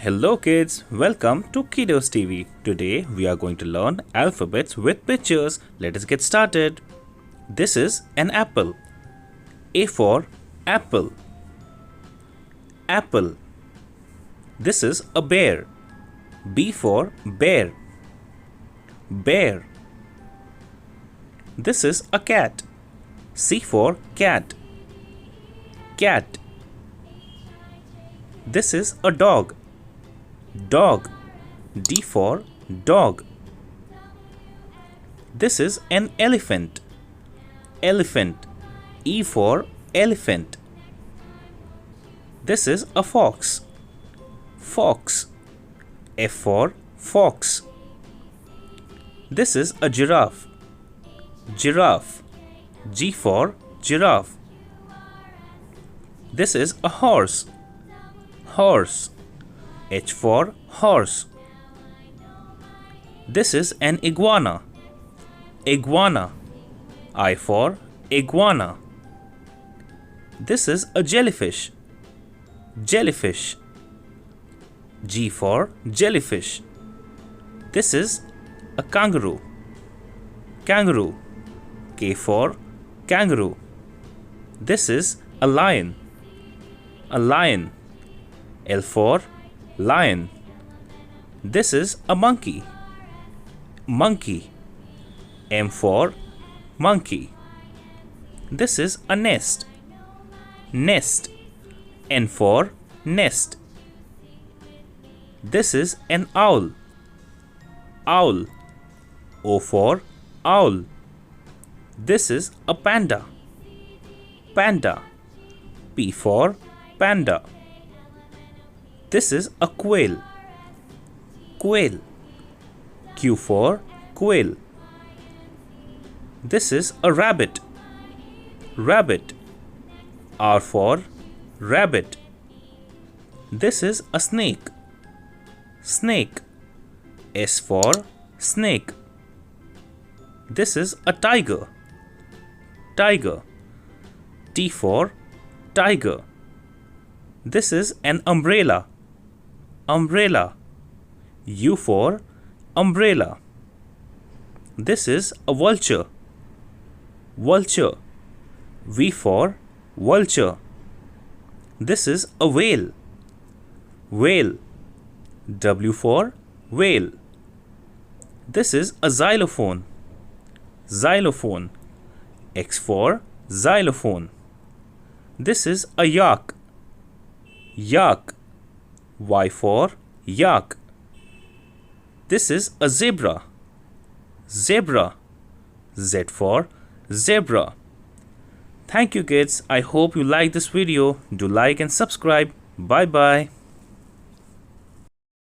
Hello kids, welcome to Kiddos TV. Today we are going to learn alphabets with pictures. Let us get started. This is an apple. A for apple. Apple. This is a bear. B for bear. Bear. This is a cat. C for cat. Cat. This is a dog. Dog. D for dog. This is an elephant. Elephant. E for elephant. This is a fox. Fox. F for fox. This is a giraffe. Giraffe. G for giraffe. This is a horse. Horse. H for horse. This is an iguana. Iguana. I for iguana. This is a jellyfish. Jellyfish. G for jellyfish. This is a kangaroo. Kangaroo. K for kangaroo. This is a lion. A lion. L for lion. This is a monkey. Monkey. M for monkey. This is a nest. Nest. N for nest. This is an owl. Owl. O for owl. This is a panda. Panda. P for panda. This is a quail. Quail. Q for quail. This is a rabbit. Rabbit. R for rabbit. This is a snake. Snake. S for snake. This is a tiger. Tiger. T for tiger. This is an umbrella. Umbrella. U for umbrella. This is a vulture. Vulture. V for vulture. This is a whale. Whale. W for whale. This is a xylophone. Xylophone. X for xylophone. This is a yak. Yak. Y for yak. This is a zebra. Zebra. Z for zebra. Thank you kids. I hope you like this video. Do like and subscribe. Bye bye.